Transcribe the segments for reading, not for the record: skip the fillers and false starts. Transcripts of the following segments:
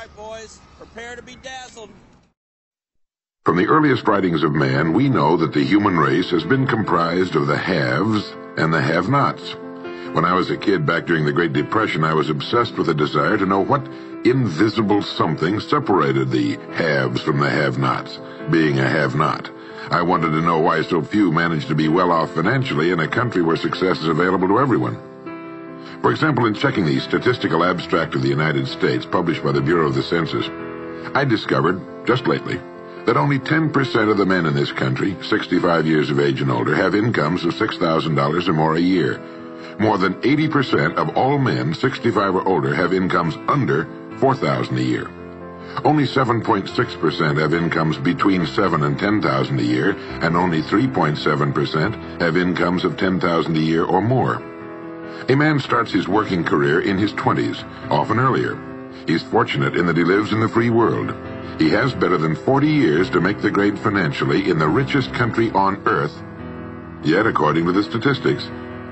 right, boys. Prepare to be dazzled. From the earliest writings of man, we know that the human race has been comprised of the haves and the have-nots. When I was a kid back during the Great Depression, I was obsessed with a desire to know what invisible something separated the haves from the have-nots, being a have-not. I wanted to know why so few managed to be well off financially in a country where success is available to everyone. For example, in checking the Statistical Abstract of the United States, published by the Bureau of the Census, I discovered, just lately, that only 10% of the men in this country, 65 years of age and older, have incomes of $6,000 or more a year. More than 80% of all men 65 or older have incomes under $4,000 a year. Only 7.6% have incomes between $7,000 and $10,000 a year, and only 3.7% have incomes of $10,000 a year or more. A man starts his working career in his 20s, often earlier. He's fortunate in that he lives in the free world. He has better than 40 years to make the grade financially in the richest country on earth. Yet, according to the statistics,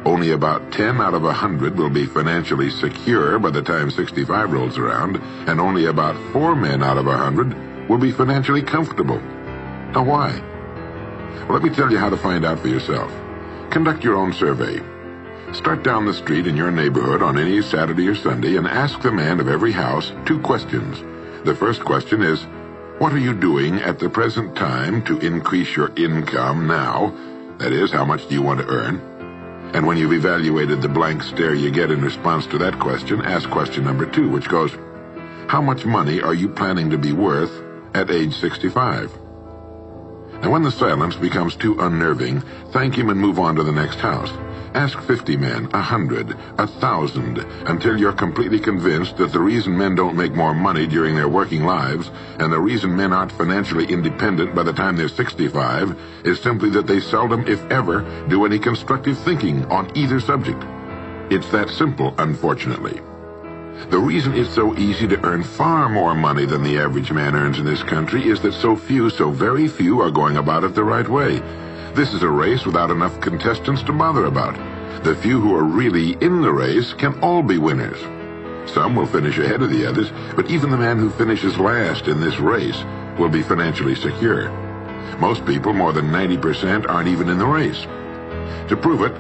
only about 10 out of 100 will be financially secure by the time 65 rolls around, and only about 4 men out of 100 will be financially comfortable. Now, why? Well, let me tell you how to find out for yourself. Conduct your own survey. Start down the street in your neighborhood on any Saturday or Sunday and ask the man of every house 2 questions. The first question is, what are you doing at the present time to increase your income now? That is, how much do you want to earn? And when you've evaluated the blank stare you get in response to that question, ask question number 2, which goes, how much money are you planning to be worth at age 65? And when the silence becomes too unnerving, thank him and move on to the next house. Ask 50 men, 100, 1,000, until you're completely convinced that the reason men don't make more money during their working lives, and the reason men aren't financially independent by the time they're 65, is simply that they seldom, if ever, do any constructive thinking on either subject. It's that simple, unfortunately. The reason it's so easy to earn far more money than the average man earns in this country is that so very few, are going about it the right way. This is a race without enough contestants to bother about. The few who are really in the race can all be winners. Some will finish ahead of the others, but even the man who finishes last in this race will be financially secure. Most people, more than 90%, aren't even in the race. To prove it,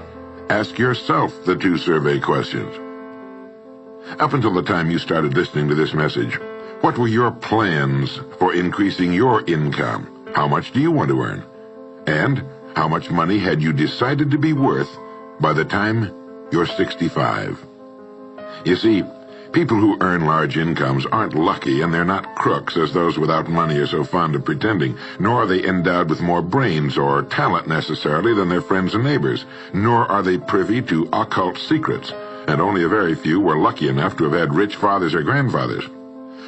ask yourself the 2 survey questions. Up until the time you started listening to this message, what were your plans for increasing your income? How much do you want to earn? And how much money had you decided to be worth by the time you're 65? You see, people who earn large incomes aren't lucky, and they're not crooks as those without money are so fond of pretending, nor are they endowed with more brains or talent necessarily than their friends and neighbors, nor are they privy to occult secrets, and only a very few were lucky enough to have had rich fathers or grandfathers.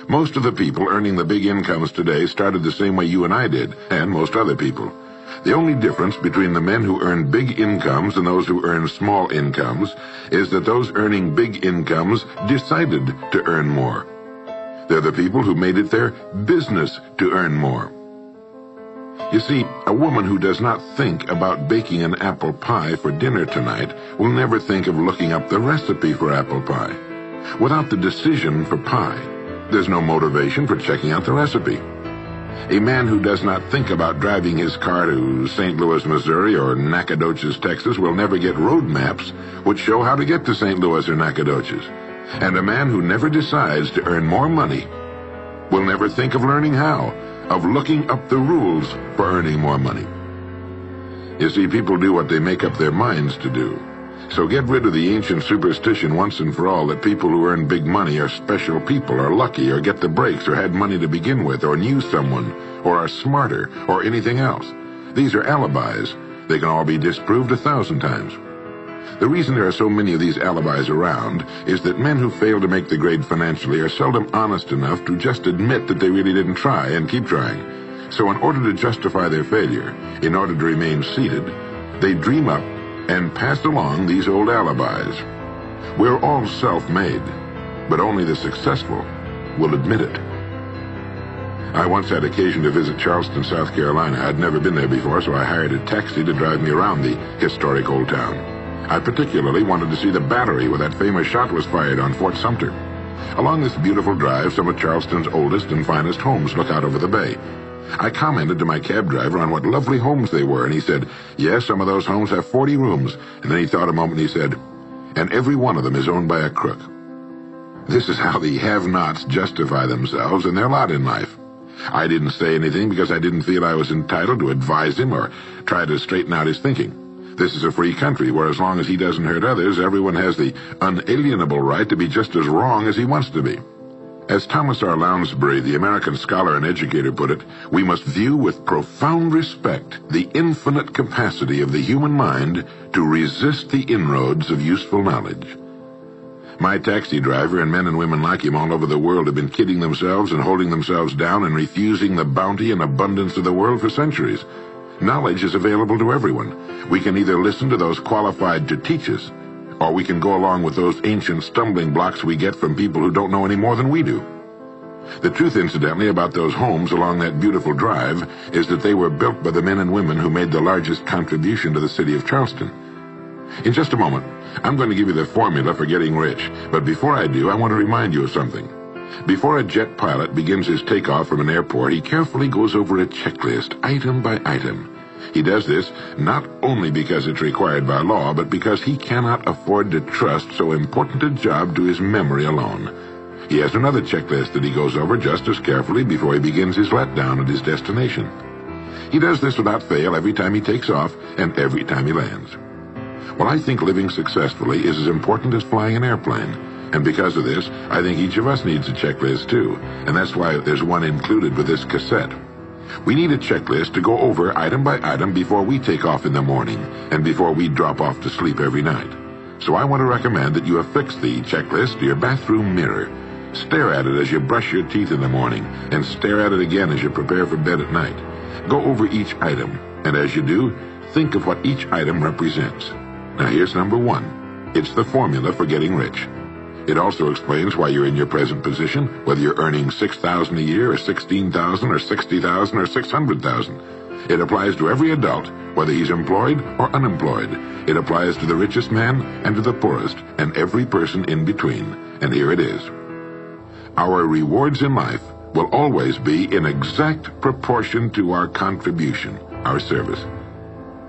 Most of the people earning the big incomes today started the same way you and I did, and most other people. The only difference between the men who earn big incomes and those who earn small incomes is that those earning big incomes decided to earn more. They're the people who made it their business to earn more. You see, a woman who does not think about baking an apple pie for dinner tonight will never think of looking up the recipe for apple pie. Without the decision for pie, there's no motivation for checking out the recipe. A man who does not think about driving his car to St. Louis, Missouri or Nacogdoches, Texas will never get road maps which show how to get to St. Louis or Nacogdoches. And a man who never decides to earn more money will never think of learning how, of looking up the rules for earning more money. You see, people do what they make up their minds to do. So get rid of the ancient superstition once and for all that people who earn big money are special people, or lucky, or get the breaks, or had money to begin with, or knew someone, or are smarter, or anything else. These are alibis. They can all be disproved 1,000 times. The reason there are so many of these alibis around is that men who fail to make the grade financially are seldom honest enough to just admit that they really didn't try and keep trying. So in order to justify their failure, in order to remain seated, they dream up and pass along these old alibis. We're all self-made, but only the successful will admit it. I once had occasion to visit Charleston, South Carolina. I'd never been there before, so I hired a taxi to drive me around the historic old town. I particularly wanted to see the battery where that famous shot was fired on Fort Sumter. Along this beautiful drive, some of Charleston's oldest and finest homes look out over the bay. I commented to my cab driver on what lovely homes they were, and he said, yes, some of those homes have 40 rooms. And then he thought a moment and he said, and every one of them is owned by a crook. This is how the have-nots justify themselves and their lot in life. I didn't say anything because I didn't feel I was entitled to advise him or try to straighten out his thinking. This is a free country where as long as he doesn't hurt others, everyone has the unalienable right to be just as wrong as he wants to be. As Thomas R. Lounsbury, the American scholar and educator, put it, we must view with profound respect the infinite capacity of the human mind to resist the inroads of useful knowledge. My taxi driver and men and women like him all over the world have been kidding themselves and holding themselves down and refusing the bounty and abundance of the world for centuries. Knowledge is available to everyone. We can either listen to those qualified to teach us, or we can go along with those ancient stumbling blocks we get from people who don't know any more than we do. The truth, incidentally, about those homes along that beautiful drive is that they were built by the men and women who made the largest contribution to the city of Charleston. In just a moment, I'm going to give you the formula for getting rich, but before I do, I want to remind you of something. Before a jet pilot begins his takeoff from an airport, he carefully goes over a checklist, item by item. He does this not only because it's required by law, but because he cannot afford to trust so important a job to his memory alone. He has another checklist that he goes over just as carefully before he begins his letdown at his destination. He does this without fail every time he takes off and every time he lands. Well, I think living successfully is as important as flying an airplane. And because of this, I think each of us needs a checklist too. And that's why there's one included with this cassette. We need a checklist to go over item by item before we take off in the morning and before we drop off to sleep every night. So I want to recommend that you affix the checklist to your bathroom mirror. Stare at it as you brush your teeth in the morning and stare at it again as you prepare for bed at night. Go over each item, and as you do, think of what each item represents. Now here's number one. It's the formula for getting rich. It also explains why you're in your present position, whether you're earning $6,000 a year or $16,000 or $60,000 or $600,000. It applies to every adult, whether he's employed or unemployed. It applies to the richest man and to the poorest, and every person in between. And here it is. Our rewards in life will always be in exact proportion to our contribution, our service.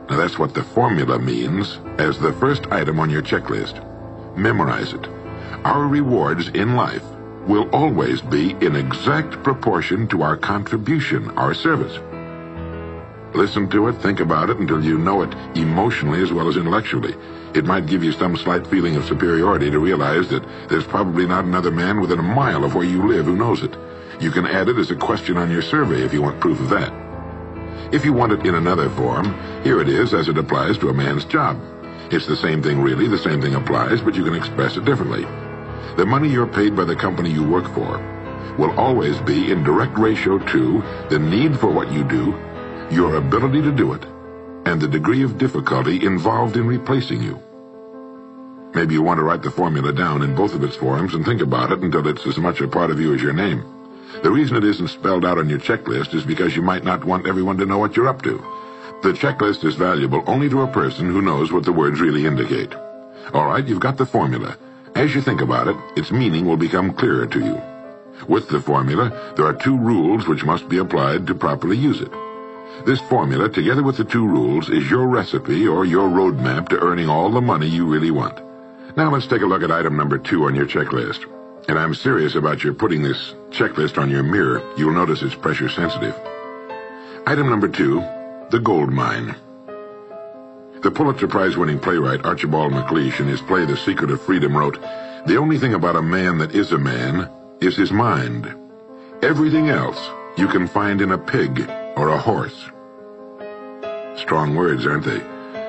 Now that's what the formula means as the first item on your checklist. Memorize it. Our rewards in life will always be in exact proportion to our contribution, our service. Listen to it, think about it until you know it emotionally as well as intellectually. It might give you some slight feeling of superiority to realize that there's probably not another man within a mile of where you live who knows it. You can add it as a question on your survey if you want proof of that. If you want it in another form, here it is as it applies to a man's job. It's the same thing really, the same thing applies, but you can express it differently. The money you're paid by the company you work for will always be in direct ratio to the need for what you do, your ability to do it, and the degree of difficulty involved in replacing you. Maybe you want to write the formula down in both of its forms and think about it until it's as much a part of you as your name. The reason it isn't spelled out on your checklist is because you might not want everyone to know what you're up to. The checklist is valuable only to a person who knows what the words really indicate. All right, you've got the formula. As you think about it, its meaning will become clearer to you. With the formula, there are two rules which must be applied to properly use it. This formula, together with the two rules, is your recipe or your roadmap to earning all the money you really want. Now let's take a look at item number 2 on your checklist. And I'm serious about your putting this checklist on your mirror. You'll notice it's pressure sensitive. Item number 2, the gold mine. The Pulitzer Prize-winning playwright Archibald MacLeish in his play The Secret of Freedom wrote, "The only thing about a man that is a man is his mind. Everything else you can find in a pig or a horse." Strong words, aren't they?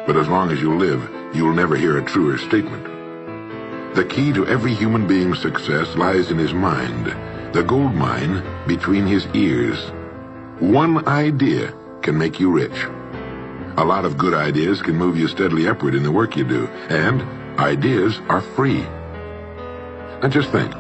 But as long as you live, you'll never hear a truer statement. The key to every human being's success lies in his mind, the gold mine between his ears. One idea can make you rich. A lot of good ideas can move you steadily upward in the work you do, and ideas are free. Now just think,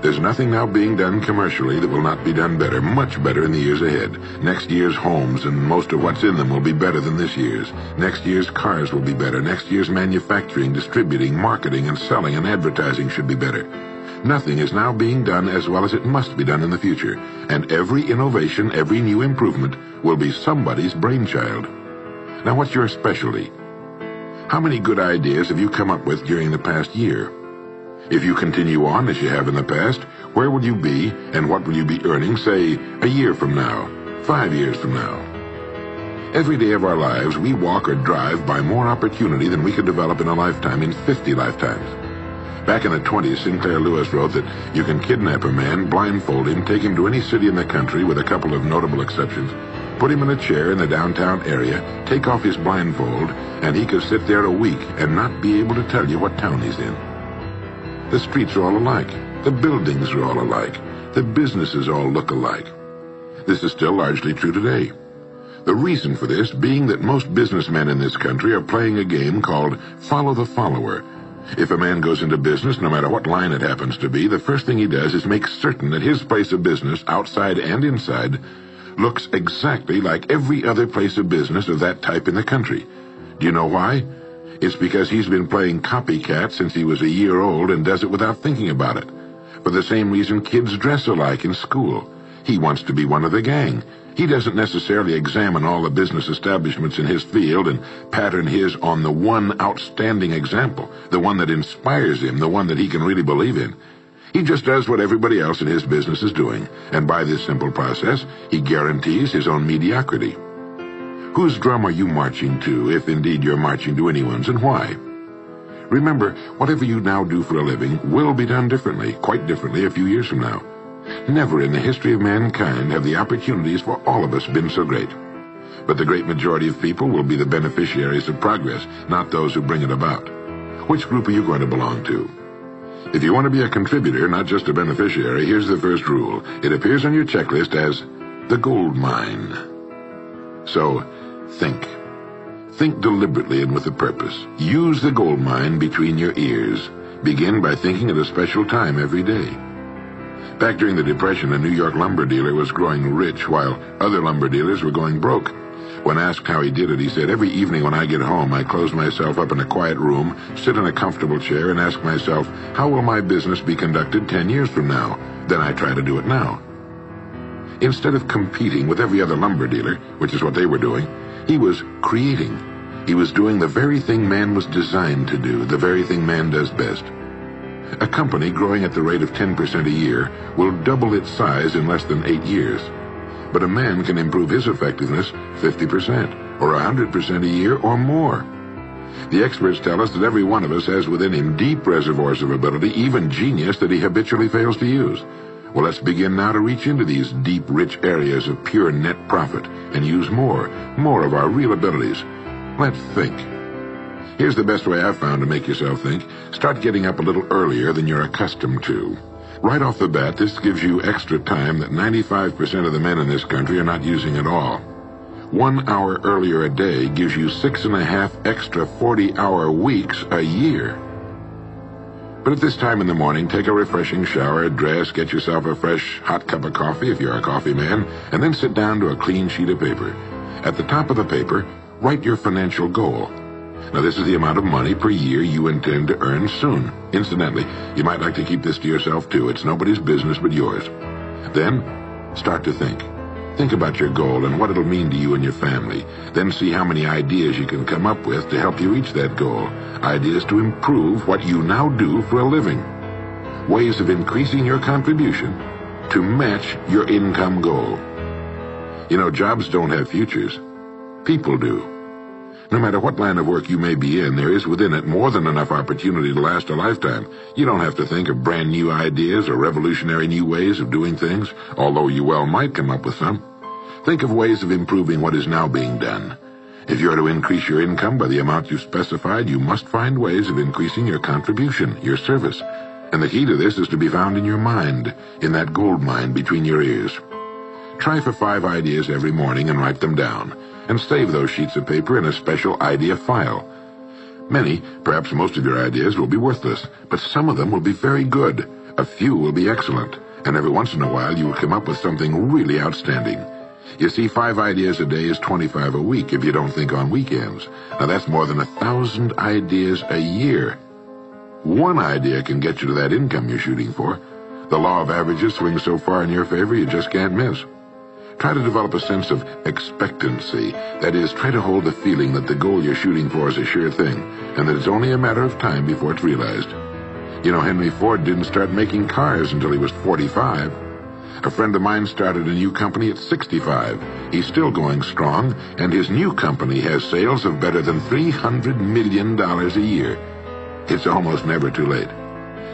there's nothing now being done commercially that will not be done better, much better in the years ahead. Next year's homes and most of what's in them will be better than this year's. Next year's cars will be better. Next year's manufacturing, distributing, marketing, and selling and advertising should be better. Nothing is now being done as well as it must be done in the future, and every innovation, every new improvement will be somebody's brainchild. Now, what's your specialty? How many good ideas have you come up with during the past year? If you continue on as you have in the past, where will you be and what will you be earning, say, a year from now, 5 years from now? Every day of our lives, we walk or drive by more opportunity than we could develop in a lifetime, in 50 lifetimes. Back in the 20s, Sinclair Lewis wrote that you can kidnap a man, blindfold him, take him to any city in the country with a couple of notable exceptions, put him in a chair in the downtown area, take off his blindfold, and he could sit there a week and not be able to tell you what town he's in. The streets are all alike. The buildings are all alike. The businesses all look alike. This is still largely true today. The reason for this being that most businessmen in this country are playing a game called follow the follower. If a man goes into business, no matter what line it happens to be, the first thing he does is make certain that his place of business, outside and inside, looks exactly like every other place of business of that type in the country. Do you know why? It's because he's been playing copycat since he was a year old and does it without thinking about it. For the same reason kids dress alike in school. He wants to be one of the gang. He doesn't necessarily examine all the business establishments in his field and pattern his on the one outstanding example, the one that inspires him, the one that he can really believe in. He just does what everybody else in his business is doing, and by this simple process, he guarantees his own mediocrity. Whose drum are you marching to, if indeed you're marching to anyone's, and why? Remember, whatever you now do for a living will be done differently, quite differently a few years from now. Never in the history of mankind have the opportunities for all of us been so great. But the great majority of people will be the beneficiaries of progress, not those who bring it about. Which group are you going to belong to? If you want to be a contributor, not just a beneficiary, here's the first rule. It appears on your checklist as the gold mine. So, think. Think deliberately and with a purpose. Use the gold mine between your ears. Begin by thinking at a special time every day. Back during the Depression, a New York lumber dealer was growing rich while other lumber dealers were going broke. When asked how he did it, he said, "Every evening when I get home, I close myself up in a quiet room, sit in a comfortable chair, and ask myself, how will my business be conducted 10 years from now? Then I try to do it now." Instead of competing with every other lumber dealer, which is what they were doing, he was creating. He was doing the very thing man was designed to do, the very thing man does best. A company growing at the rate of 10% a year will double its size in less than 8 years. But a man can improve his effectiveness 50% or 100% a year or more. The experts tell us that every one of us has within him deep reservoirs of ability, even genius, that he habitually fails to use. Well, let's begin now to reach into these deep, rich areas of pure net profit and use more of our real abilities. Let's think. Here's the best way I've found to make yourself think. Start getting up a little earlier than you're accustomed to. Right off the bat, this gives you extra time that 95% of the men in this country are not using at all. 1 hour earlier a day gives you 6.5 extra 40-hour weeks a year. But at this time in the morning, take a refreshing shower, dress, get yourself a fresh, hot cup of coffee if you're a coffee man, and then sit down to a clean sheet of paper. At the top of the paper, write your financial goal. Now, this is the amount of money per year you intend to earn soon. Incidentally, you might like to keep this to yourself, too. It's nobody's business but yours. Then, start to think. Think about your goal and what it'll mean to you and your family. Then see how many ideas you can come up with to help you reach that goal. Ideas to improve what you now do for a living. Ways of increasing your contribution to match your income goal. You know, jobs don't have futures. People do. No matter what line of work you may be in, there is within it more than enough opportunity to last a lifetime. You don't have to think of brand new ideas or revolutionary new ways of doing things, although you well might come up with some. Think of ways of improving what is now being done. If you are to increase your income by the amount you've specified, you must find ways of increasing your contribution, your service. And the key to this is to be found in your mind, in that gold mine between your ears. Try for 5 ideas every morning and write them down. And save those sheets of paper in a special idea file. Many, perhaps most of your ideas will be worthless, but some of them will be very good. A few will be excellent, and every once in a while you will come up with something really outstanding. You see, 5 ideas a day is 25 a week if you don't think on weekends. Now that's more than 1,000 ideas a year. One idea can get you to that income you're shooting for. The law of averages swings so far in your favor you just can't miss. Try to develop a sense of expectancy. That is, try to hold the feeling that the goal you're shooting for is a sure thing, and that it's only a matter of time before it's realized. You know, Henry Ford didn't start making cars until he was 45. A friend of mine started a new company at 65. He's still going strong, and his new company has sales of better than $300 million a year. It's almost never too late.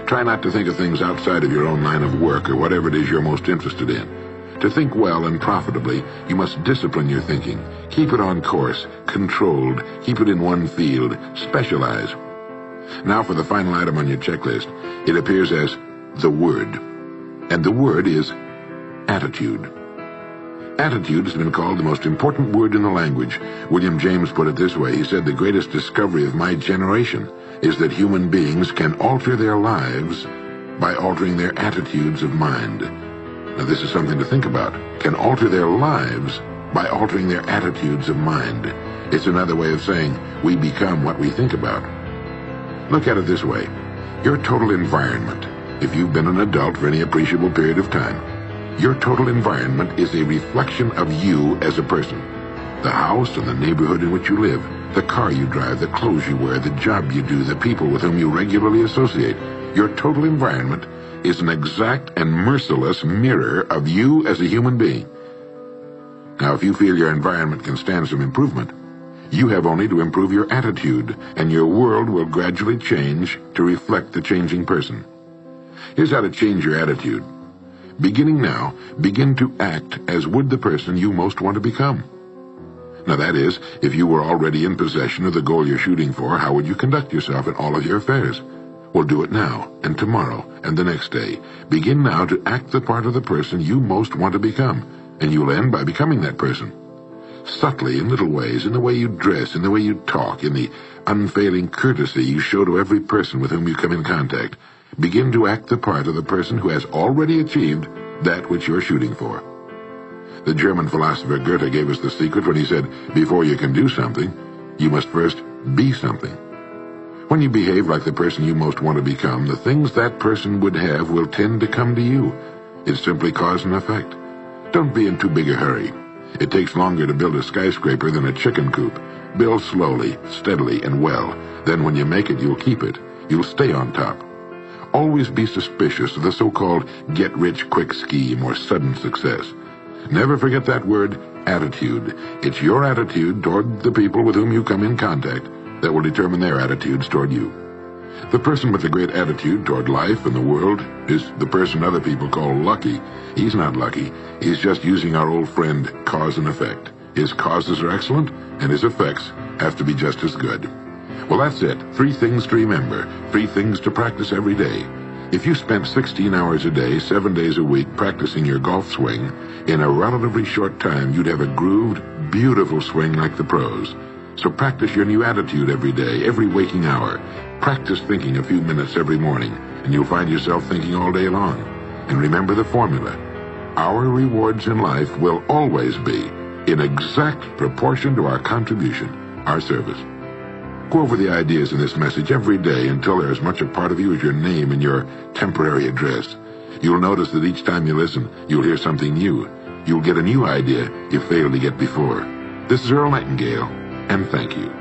Try not to think of things outside of your own line of work or whatever it is you're most interested in. To think well and profitably, you must discipline your thinking. Keep it on course, controlled, keep it in one field, specialize. Now for the final item on your checklist. It appears as the word. And the word is attitude. Attitude has been called the most important word in the language. William James put it this way. He said, "The greatest discovery of my generation is that human beings can alter their lives by altering their attitudes of mind." Now, this is something to think about. Can alter their lives by altering their attitudes of mind. It's another way of saying we become what we think about. Look at it this way. Your total environment, if you've been an adult for any appreciable period of time, your total environment is a reflection of you as a person. The house and the neighborhood in which you live, the car you drive, the clothes you wear, the job you do, the people with whom you regularly associate. Your total environment is an exact and merciless mirror of you as a human being. Now, if you feel your environment can stand some improvement, you have only to improve your attitude, and your world will gradually change to reflect the changing person. Here's how to change your attitude. Beginning now, begin to act as would the person you most want to become. Now that is, if you were already in possession of the goal you're shooting for, how would you conduct yourself in all of your affairs? Well, do it now, and tomorrow, and the next day. Begin now to act the part of the person you most want to become, and you'll end by becoming that person. Subtly, in little ways, in the way you dress, in the way you talk, in the unfailing courtesy you show to every person with whom you come in contact, begin to act the part of the person who has already achieved that which you're shooting for. The German philosopher Goethe gave us the secret when he said, before you can do something, you must first be something. When you behave like the person you most want to become, the things that person would have will tend to come to you. It's simply cause and effect. Don't be in too big a hurry. It takes longer to build a skyscraper than a chicken coop. Build slowly, steadily, and well. Then when you make it, you'll keep it. You'll stay on top. Always be suspicious of the so-called get-rich-quick scheme or sudden success. Never forget that word, attitude. It's your attitude toward the people with whom you come in contact that will determine their attitudes toward you. The person with a great attitude toward life and the world is the person other people call lucky. He's not lucky. He's just using our old friend cause and effect. His causes are excellent, and his effects have to be just as good. Well, that's it. 3 things to remember. 3 things to practice every day. If you spent 16 hours a day, 7 days a week practicing your golf swing, in a relatively short time you'd have a grooved, beautiful swing like the pros. So practice your new attitude every day, every waking hour. Practice thinking a few minutes every morning, and you'll find yourself thinking all day long. And remember the formula. Our rewards in life will always be in exact proportion to our contribution, our service. Go over the ideas in this message every day until they're as much a part of you as your name and your temporary address. You'll notice that each time you listen, you'll hear something new. You'll get a new idea you failed to get before. This is Earl Nightingale, and thank you.